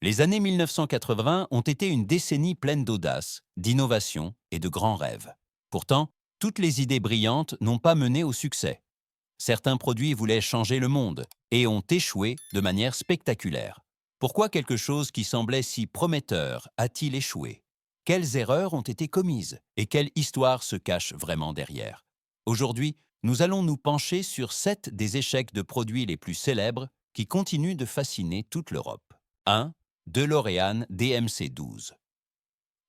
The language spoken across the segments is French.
Les années 1980 ont été une décennie pleine d'audace, d'innovation et de grands rêves. Pourtant, toutes les idées brillantes n'ont pas mené au succès. Certains produits voulaient changer le monde et ont échoué de manière spectaculaire. Pourquoi quelque chose qui semblait si prometteur a-t-il échoué? Quelles erreurs ont été commises et quelle histoire se cache vraiment derrière? Aujourd'hui, nous allons nous pencher sur 7 des échecs de produits les plus célèbres qui continuent de fasciner toute l'Europe. 1. DeLorean DMC-12.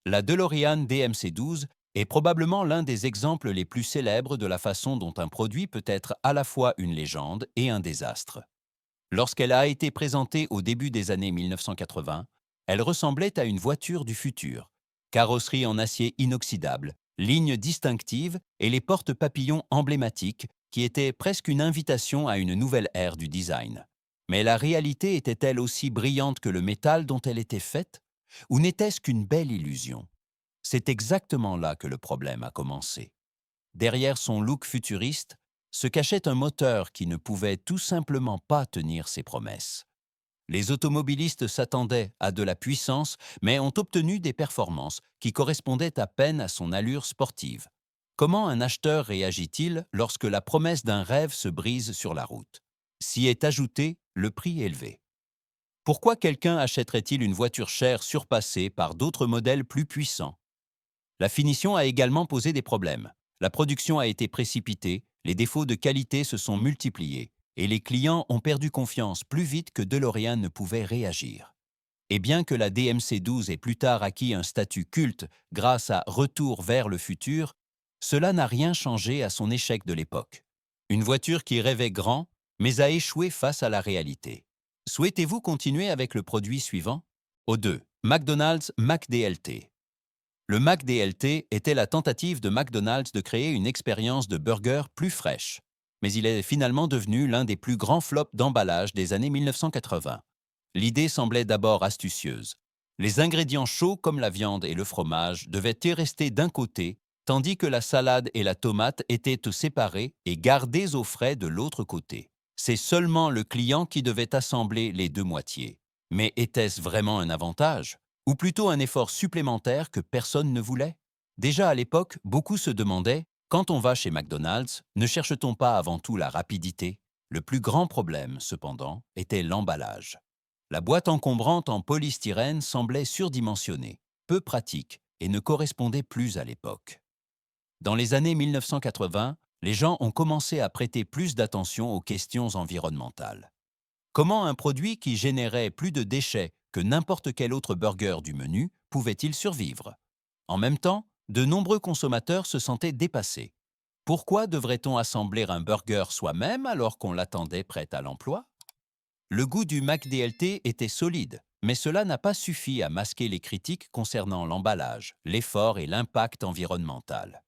La DeLorean DMC-12 est probablement l'un des exemples les plus célèbres de la façon dont un produit peut être à la fois une légende et un désastre. Lorsqu'elle a été présentée au début des années 1980, elle ressemblait à une voiture du futur. Carrosserie en acier inoxydable, lignes distinctives et les porte-papillons emblématiques qui étaient presque une invitation à une nouvelle ère du design. Mais la réalité était-elle aussi brillante que le métal dont elle était faite? Ou n'était-ce qu'une belle illusion? C'est exactement là que le problème a commencé. Derrière son look futuriste se cachait un moteur qui ne pouvait tout simplement pas tenir ses promesses. Les automobilistes s'attendaient à de la puissance, mais ont obtenu des performances qui correspondaient à peine à son allure sportive. Comment un acheteur réagit-il lorsque la promesse d'un rêve se brise sur la route? S'y est ajouté le prix élevé. Pourquoi quelqu'un achèterait-il une voiture chère surpassée par d'autres modèles plus puissants? La finition a également posé des problèmes. La production a été précipitée, les défauts de qualité se sont multipliés et les clients ont perdu confiance plus vite que DeLorean ne pouvait réagir. Et bien que la DMC-12 ait plus tard acquis un statut culte grâce à Retour vers le futur, cela n'a rien changé à son échec de l'époque. Une voiture qui rêvait grand, mais a échoué face à la réalité. Souhaitez-vous continuer avec le produit suivant? Au 2. McDonald's McDLT. Le McDLT était la tentative de McDonald's de créer une expérience de burger plus fraîche, mais il est finalement devenu l'un des plus grands flops d'emballage des années 1980. L'idée semblait d'abord astucieuse. Les ingrédients chauds comme la viande et le fromage devaient y rester d'un côté, tandis que la salade et la tomate étaient séparées et gardées au frais de l'autre côté. C'est seulement le client qui devait assembler les deux moitiés. Mais était-ce vraiment un avantage? Ou plutôt un effort supplémentaire que personne ne voulait? Déjà à l'époque, beaucoup se demandaient, quand on va chez McDonald's, ne cherche-t-on pas avant tout la rapidité? Le plus grand problème, cependant, était l'emballage. La boîte encombrante en polystyrène semblait surdimensionnée, peu pratique et ne correspondait plus à l'époque. Dans les années 1980, les gens ont commencé à prêter plus d'attention aux questions environnementales. Comment un produit qui générait plus de déchets que n'importe quel autre burger du menu pouvait-il survivre? En même temps, de nombreux consommateurs se sentaient dépassés. Pourquoi devrait-on assembler un burger soi-même alors qu'on l'attendait prêt à l'emploi? Le goût du McDLT était solide, mais cela n'a pas suffi à masquer les critiques concernant l'emballage, l'effort et l'impact environnemental.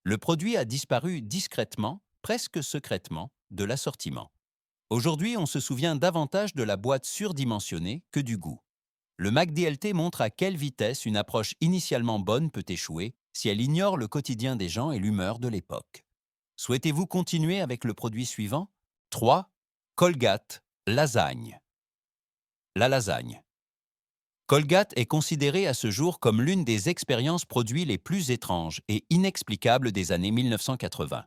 Le produit a disparu discrètement, presque secrètement, de l'assortiment. Aujourd'hui, on se souvient davantage de la boîte surdimensionnée que du goût. Le McDLT montre à quelle vitesse une approche initialement bonne peut échouer si elle ignore le quotidien des gens et l'humeur de l'époque. Souhaitez-vous continuer avec le produit suivant? 3. Colgate, lasagne. La lasagne. Colgate est considérée à ce jour comme l'une des expériences produits les plus étranges et inexplicables des années 1980.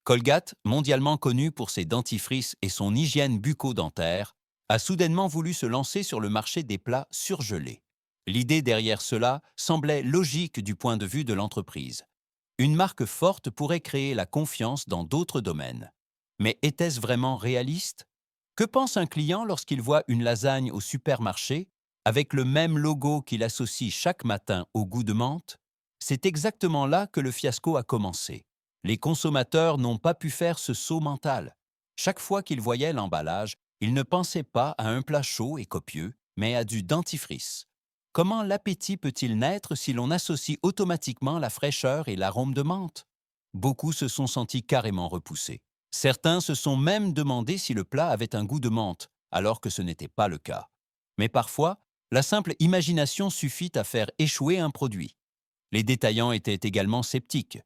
Colgate, mondialement connu pour ses dentifrices et son hygiène bucco-dentaire, a soudainement voulu se lancer sur le marché des plats surgelés. L'idée derrière cela semblait logique du point de vue de l'entreprise. Une marque forte pourrait créer la confiance dans d'autres domaines. Mais était-ce vraiment réaliste? Que pense un client lorsqu'il voit une lasagne au supermarché avec le même logo qu'il associe chaque matin au goût de menthe? C'est exactement là que le fiasco a commencé. Les consommateurs n'ont pas pu faire ce saut mental. Chaque fois qu'ils voyaient l'emballage, ils ne pensaient pas à un plat chaud et copieux, mais à du dentifrice. Comment l'appétit peut-il naître si l'on associe automatiquement la fraîcheur et l'arôme de menthe? Beaucoup se sont sentis carrément repoussés. Certains se sont même demandé si le plat avait un goût de menthe, alors que ce n'était pas le cas. Mais parfois, la simple imagination suffit à faire échouer un produit. Les détaillants étaient également sceptiques.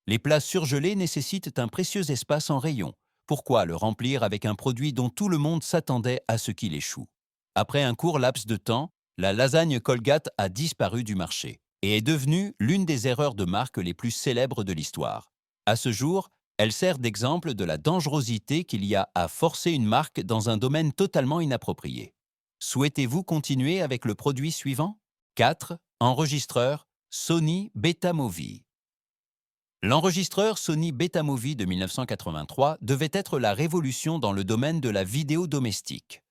Les plats surgelés nécessitent un précieux espace en rayon. Pourquoi le remplir avec un produit dont tout le monde s'attendait à ce qu'il échoue? Après un court laps de temps, la lasagne Colgate a disparu du marché et est devenue l'une des erreurs de marque les plus célèbres de l'histoire. À ce jour, elle sert d'exemple de la dangerosité qu'il y a à forcer une marque dans un domaine totalement inapproprié. Souhaitez-vous continuer avec le produit suivant? 4. Enregistreur Sony Betamovie. L'enregistreur Sony Betamovie de 1983 devait être la révolution dans le domaine de la vidéo domestique.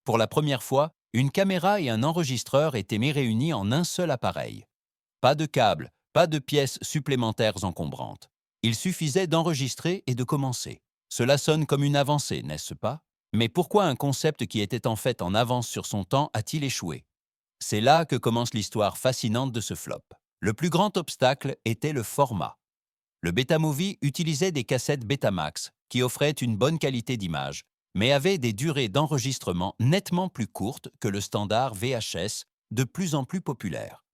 Pour la première fois, une caméra et un enregistreur étaient mis réunis en un seul appareil. Pas de câble, pas de pièces supplémentaires encombrantes. Il suffisait d'enregistrer et de commencer. Cela sonne comme une avancée, n'est-ce pas? Mais pourquoi un concept qui était en fait en avance sur son temps a-t-il échoué? C'est là que commence l'histoire fascinante de ce flop. Le plus grand obstacle était le format. Le Betamovie utilisait des cassettes Betamax qui offraient une bonne qualité d'image, mais avaient des durées d'enregistrement nettement plus courtes que le standard VHS, de plus en plus populaire.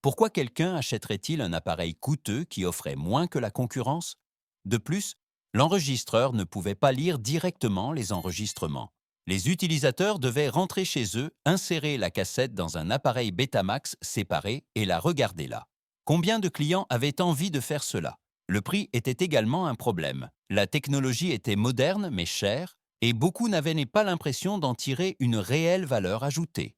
Pourquoi quelqu'un achèterait-il un appareil coûteux qui offrait moins que la concurrence? De plus, l'enregistreur ne pouvait pas lire directement les enregistrements. Les utilisateurs devaient rentrer chez eux, insérer la cassette dans un appareil Betamax séparé et la regarder là. Combien de clients avaient envie de faire cela? Le prix était également un problème. La technologie était moderne mais chère, et beaucoup n'avaient pas l'impression d'en tirer une réelle valeur ajoutée.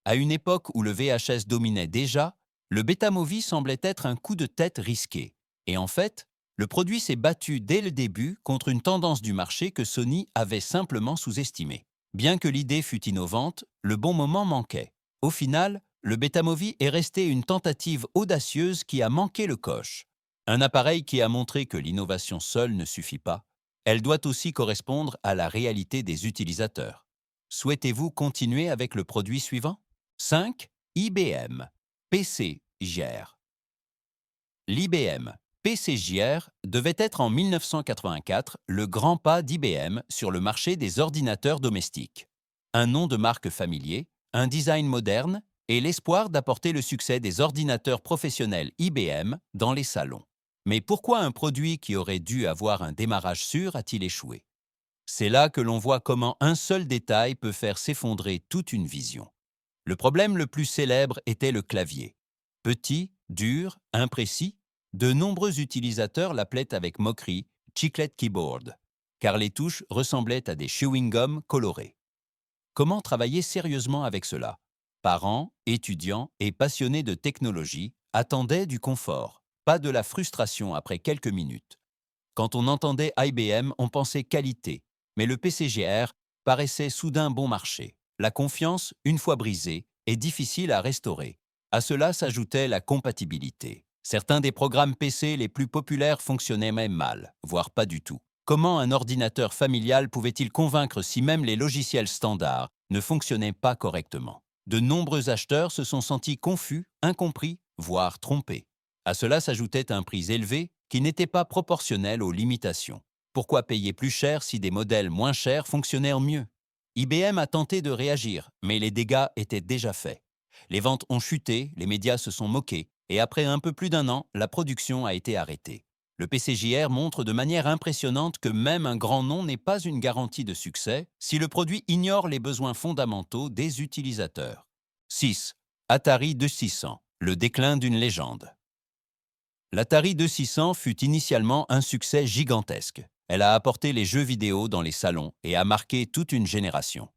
À une époque où le VHS dominait déjà, le Betamovie semblait être un coup de tête risqué. Et en fait, le produit s'est battu dès le début contre une tendance du marché que Sony avait simplement sous-estimée. Bien que l'idée fût innovante, le bon moment manquait. Au final, le Betamovie est resté une tentative audacieuse qui a manqué le coche. Un appareil qui a montré que l'innovation seule ne suffit pas. Elle doit aussi correspondre à la réalité des utilisateurs. Souhaitez-vous continuer avec le produit suivant? 5. IBM PC JR. L'IBM PC JR devait être en 1984 le grand pas d'IBM sur le marché des ordinateurs domestiques. Un nom de marque familier, un design moderne et l'espoir d'apporter le succès des ordinateurs professionnels IBM dans les salons. Mais pourquoi un produit qui aurait dû avoir un démarrage sûr a-t-il échoué? C'est là que l'on voit comment un seul détail peut faire s'effondrer toute une vision. Le problème le plus célèbre était le clavier. Petit, dur, imprécis, de nombreux utilisateurs l'appelaient avec moquerie Chiclet Keyboard, car les touches ressemblaient à des chewing-gums colorés. Comment travailler sérieusement avec cela? Parents, étudiants et passionnés de technologie attendaient du confort, pas de la frustration après quelques minutes. Quand on entendait IBM, on pensait qualité, mais le PCGR paraissait soudain bon marché. La confiance, une fois brisée, est difficile à restaurer. À cela s'ajoutait la compatibilité. Certains des programmes PC les plus populaires fonctionnaient même mal, voire pas du tout. Comment un ordinateur familial pouvait-il convaincre si même les logiciels standards ne fonctionnaient pas correctement? De nombreux acheteurs se sont sentis confus, incompris, voire trompés. À cela s'ajoutait un prix élevé qui n'était pas proportionnel aux limitations. Pourquoi payer plus cher si des modèles moins chers fonctionnaient mieux? IBM a tenté de réagir, mais les dégâts étaient déjà faits. Les ventes ont chuté, les médias se sont moqués, et après un peu plus d'un an, la production a été arrêtée. Le PCJR montre de manière impressionnante que même un grand nom n'est pas une garantie de succès si le produit ignore les besoins fondamentaux des utilisateurs. 6. Atari 2600, le déclin d'une légende. L'Atari 2600 fut initialement un succès gigantesque. Elle a apporté les jeux vidéo dans les salons et a marqué toute une génération.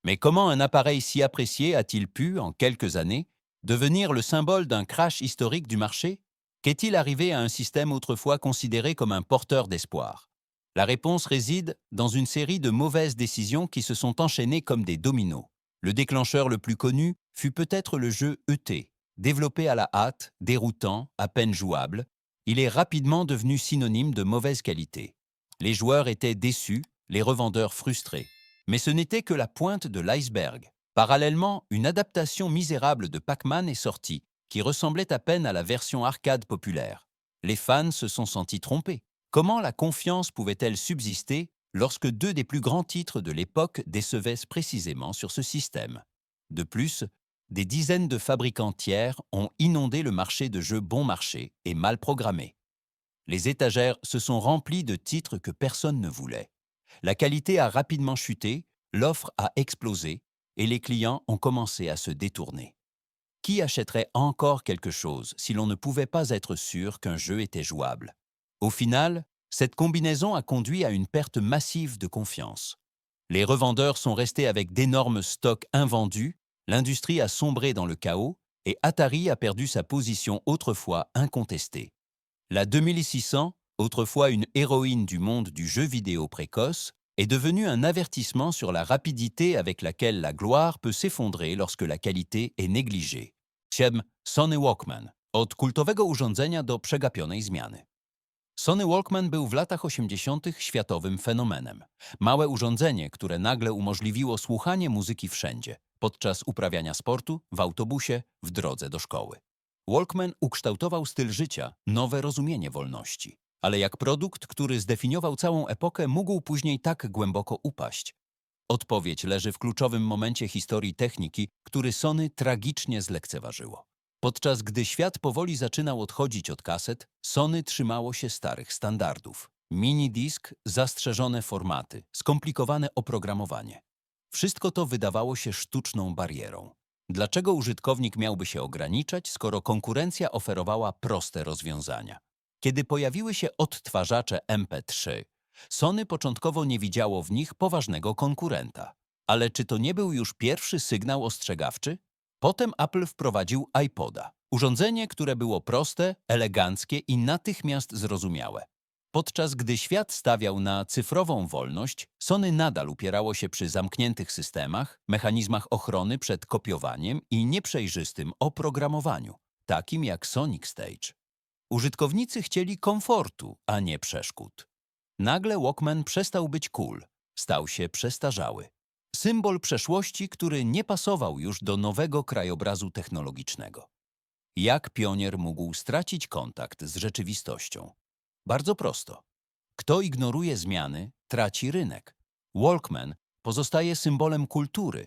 Mais comment un appareil si apprécié a-t-il pu, en quelques années, devenir le symbole d'un crash historique du marché? Qu'est-il arrivé à un système autrefois considéré comme un porteur d'espoir? La réponse réside dans une série de mauvaises décisions qui se sont enchaînées comme des dominos. Le déclencheur le plus connu fut peut-être le jeu E.T., développé à la hâte, déroutant, à peine jouable. Il est rapidement devenu synonyme de mauvaise qualité. Les joueurs étaient déçus, les revendeurs frustrés. Mais ce n'était que la pointe de l'iceberg. Parallèlement, une adaptation misérable de Pac-Man est sortie, qui ressemblait à peine à la version arcade populaire. Les fans se sont sentis trompés. Comment la confiance pouvait-elle subsister lorsque deux des plus grands titres de l'époque décevaient précisément sur ce système? De plus, des dizaines de fabricants tiers ont inondé le marché de jeux bon marché et mal programmés. Les étagères se sont remplies de titres que personne ne voulait. La qualité a rapidement chuté, l'offre a explosé, et les clients ont commencé à se détourner. Qui achèterait encore quelque chose si l'on ne pouvait pas être sûr qu'un jeu était jouable? Au final, cette combinaison a conduit à une perte massive de confiance. Les revendeurs sont restés avec d'énormes stocks invendus, l'industrie a sombré dans le chaos et Atari a perdu sa position autrefois incontestée. La 2600, autrefois une héroïne du monde du jeu vidéo précoce, est devenue un avertissement sur la rapidité avec laquelle la gloire peut s'effondrer lorsque la qualité est négligée. 7. Sony Walkman. Od kultowego urządzenia do przegapionej zmiany. Sony Walkman był w latach 80. światowym fenomenem. Małe urządzenie, które nagle umożliwiło słuchanie muzyki wszędzie, podczas uprawiania sportu, w autobusie, w drodze do szkoły. Walkman ukształtował styl życia, nowe rozumienie wolności. Ale jak produkt, który zdefiniował całą epokę, mógł później tak głęboko upaść? Odpowiedź leży w kluczowym momencie historii techniki, który Sony tragicznie zlekceważyło. Podczas gdy świat powoli zaczynał odchodzić od kaset, Sony trzymało się starych standardów. Mini-disk, zastrzeżone formaty, skomplikowane oprogramowanie. Wszystko to wydawało się sztuczną barierą. Dlaczego użytkownik miałby się ograniczać, skoro konkurencja oferowała proste rozwiązania? Kiedy pojawiły się odtwarzacze MP3, Sony początkowo nie widziało w nich poważnego konkurenta. Ale czy to nie był już pierwszy sygnał ostrzegawczy? Potem Apple wprowadził iPoda. Urządzenie, które było proste, eleganckie i natychmiast zrozumiałe. Podczas gdy świat stawiał na cyfrową wolność, Sony nadal upierało się przy zamkniętych systemach, mechanizmach ochrony przed kopiowaniem i nieprzejrzystym oprogramowaniu, takim jak Sonic Stage. Użytkownicy chcieli komfortu, a nie przeszkód. Nagle Walkman przestał być cool, stał się przestarzały. Symbol przeszłości, który nie pasował już do nowego krajobrazu technologicznego. Jak pionier mógł stracić kontakt z rzeczywistością? Bardzo prosto. Kto ignoruje zmiany, traci rynek. Walkman pozostaje symbolem kultury,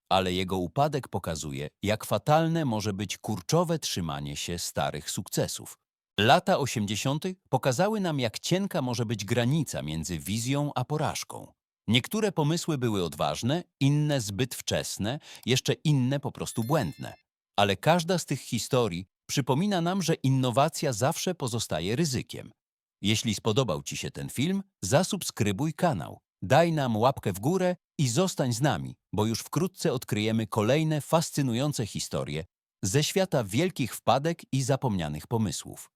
ale jego upadek pokazuje, jak fatalne może być kurczowe trzymanie się starych sukcesów. Lata 80. pokazały nam, jak cienka może być granica między wizją a porażką. Niektóre pomysły były odważne, inne zbyt wczesne, jeszcze inne po prostu błędne. Ale każda z tych historii przypomina nam, że innowacja zawsze pozostaje ryzykiem. Jeśli spodobał Ci się ten film, zasubskrybuj kanał, daj nam łapkę w górę i zostań z nami, bo już wkrótce odkryjemy kolejne fascynujące historie ze świata wielkich wpadek i zapomnianych pomysłów.